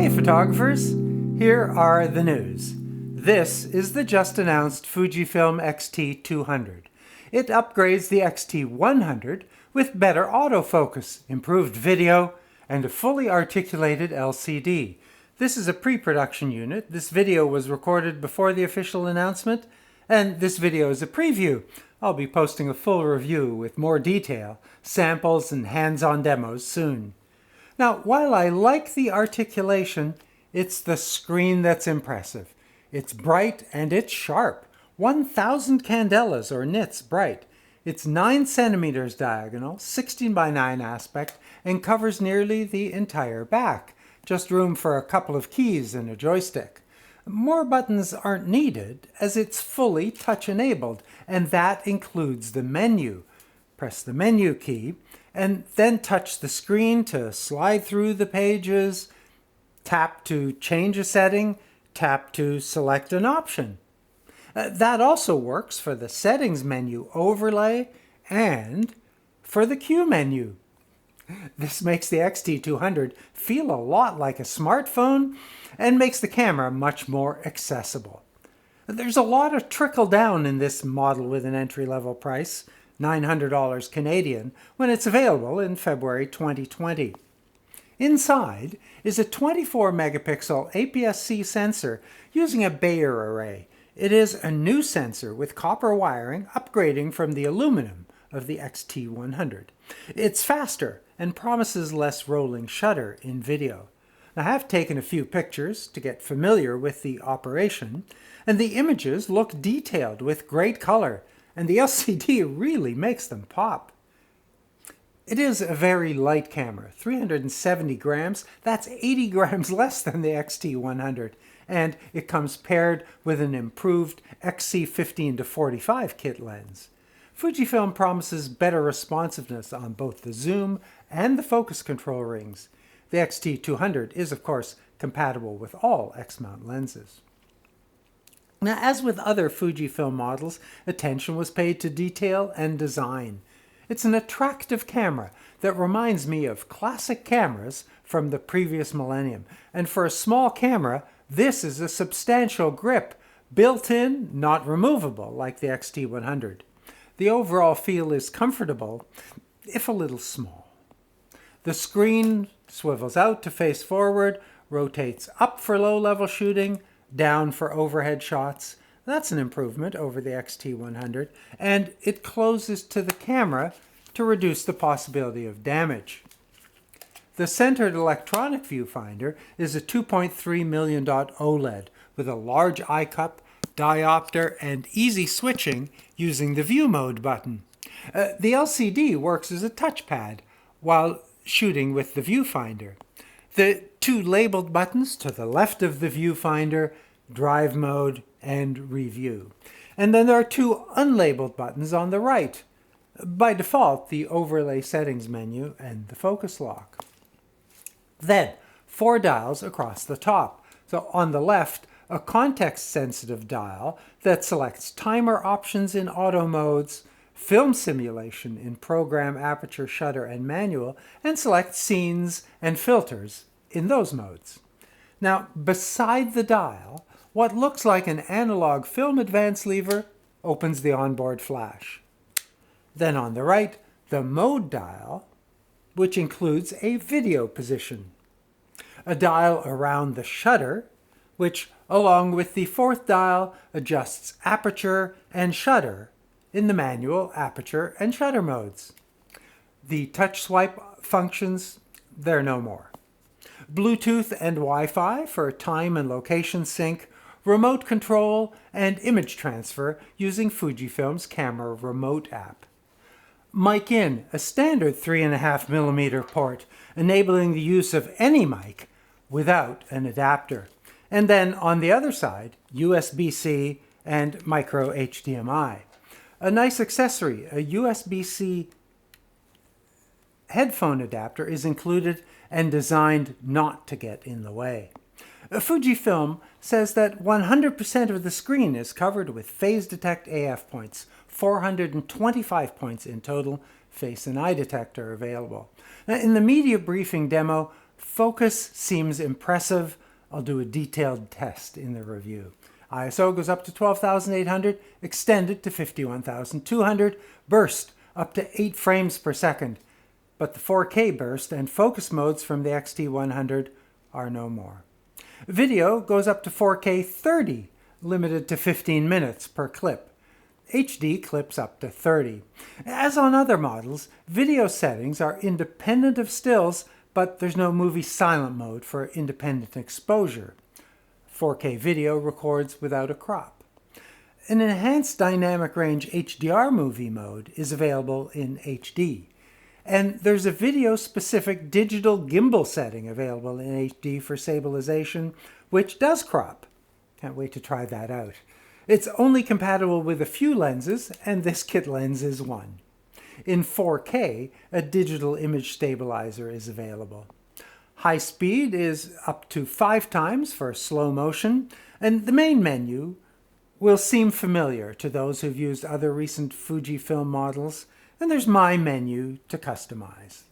Hey photographers, here are the news. This is the just announced Fujifilm X-T200. It upgrades the X-T100 with better autofocus, improved video, and a fully articulated LCD. This is a pre-production unit. This video was recorded before the official announcement, and this video is a preview. I'll be posting a full review with more detail, samples, and hands-on demos soon. Now, while I like the articulation, it's the screen that's impressive. It's bright and it's sharp. 1,000 candelas or nits bright. It's 9 centimeters diagonal, 16 by 9 aspect, and covers nearly the entire back. Just room for a couple of keys and a joystick. More buttons aren't needed as it's fully touch-enabled, and that includes the menu. Press the menu key and then touch the screen to slide through the pages, tap to change a setting, tap to select an option. That also works for the settings menu overlay and for the Q menu. This makes the X-T200 feel a lot like a smartphone and makes the camera much more accessible. There's a lot of trickle down in this model with an entry-level price, $900 Canadian, when it's available in February 2020. Inside is a 24 megapixel APS-C sensor using a Bayer array. It is a new sensor with copper wiring upgrading from the aluminum of the X-T100. It's faster and promises less rolling shutter in video. I have taken a few pictures to get familiar with the operation, and the images look detailed with great color, and the LCD really makes them pop. It is a very light camera, 370 grams, that's 80 grams less than the X-T100, and it comes paired with an improved XC15-45 kit lens. Fujifilm promises better responsiveness on both the zoom and the focus control rings. The X-T200 is, of course, compatible with all X-mount lenses. Now, as with other Fujifilm models, attention was paid to detail and design. It's an attractive camera that reminds me of classic cameras from the previous millennium. And for a small camera, this is a substantial grip, built-in, not removable, like the X-T100. The overall feel is comfortable, if a little small. The screen swivels out to face forward, rotates up for low-level shooting, down for overhead shots. That's an improvement over the X-T100, and it closes to the camera to reduce the possibility of damage. The centered electronic viewfinder is a 2.3 million dot OLED with a large eye cup, diopter, and easy switching using the view mode button. The LCD works as a touchpad while shooting with the viewfinder. The two labeled buttons to the left of the viewfinder, drive mode and review. And then there are two unlabeled buttons on the right. By default, the overlay settings menu and the focus lock. Then, 4 dials across the top. So on the left, a context-sensitive dial that selects timer options in auto modes, film simulation in program, aperture, shutter, and manual, and select scenes and filters in those modes. Now, beside the dial, what looks like an analog film advance lever opens the onboard flash. Then on the right, the mode dial, which includes a video position. A dial around the shutter, which, along with the 4th dial, adjusts aperture and shutter in the manual, aperture, and shutter modes. The touch swipe functions, they're no more. Bluetooth and Wi-Fi for time and location sync, remote control, and image transfer using Fujifilm's Camera Remote app. Mic in, a standard 3.5mm port, enabling the use of any mic without an adapter. And then on the other side, USB-C and micro HDMI. A nice accessory, a USB-C headphone adapter is included and designed not to get in the way. Fujifilm says that 100% of the screen is covered with phase detect AF points, 425 points in total, face and eye detector available. Now, in the media briefing demo, Focus seems impressive. I'll do a detailed test in the review. ISO goes up to 12,800, extended to 51,200, burst up to 8 frames per second. But the 4K burst and focus modes from the X-T100 are no more. Video goes up to 4K 30, limited to 15 minutes per clip. HD clips up to 30. As on other models, video settings are independent of stills, but there's no movie silent mode for independent exposure. 4K video records without a crop. An enhanced dynamic range HDR movie mode is available in HD. And there's a video-specific digital gimbal setting available in HD for stabilization, which does crop. Can't wait to try that out. It's only compatible with a few lenses, and this kit lens is one. In 4K, a digital image stabilizer is available. High speed is up to 5 times for slow motion, and the main menu will seem familiar to those who've used other recent Fujifilm models, and there's My Menu to customize.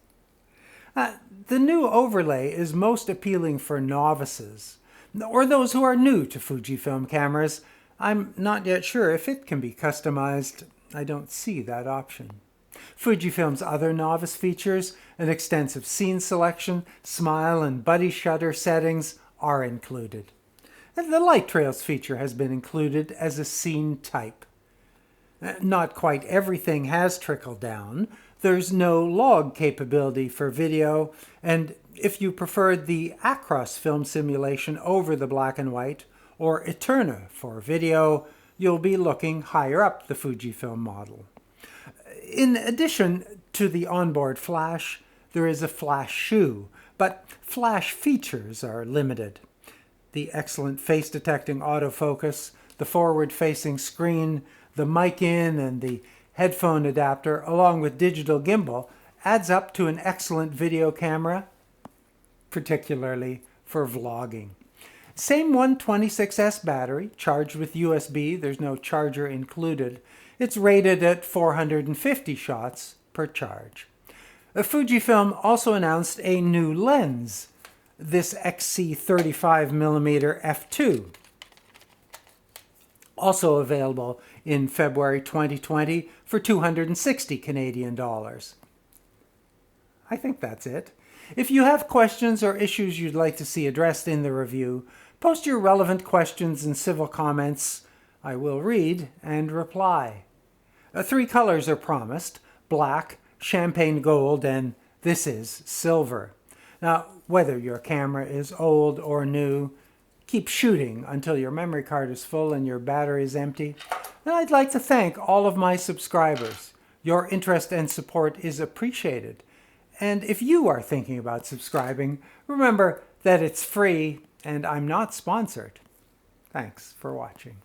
The new overlay is most appealing for novices, or those who are new to Fujifilm cameras. I'm not yet sure if it can be customized. I don't see that option. Fujifilm's other novice features, an extensive scene selection, smile and buddy shutter settings are included. And the light trails feature has been included as a scene type. Not quite everything has trickled down. There's no log capability for video, and if you preferred the Acros film simulation over the black and white, or Eterna for video, you'll be looking higher up the Fujifilm model. In addition to the onboard flash, there is a flash shoe, but flash features are limited. The excellent face-detecting autofocus, the forward-facing screen, the mic in, and the headphone adapter, along with digital gimbal, adds up to an excellent video camera, particularly for vlogging. Same 126S battery, charged with USB. There's no charger included. It's rated at 450 shots per charge. Fujifilm also announced a new lens, this XC35mm f2. Also available in February 2020 for 260 Canadian dollars. I think that's it. If you have questions or issues you'd like to see addressed in the review, post your relevant questions and civil comments. I will read and reply. 3 colors are promised: black, champagne gold, and this is silver. Now, whether your camera is old or new, keep shooting until your memory card is full and your battery is empty. And I'd like to thank all of my subscribers. Your interest and support is appreciated. And if you are thinking about subscribing, remember that it's free and I'm not sponsored. Thanks for watching.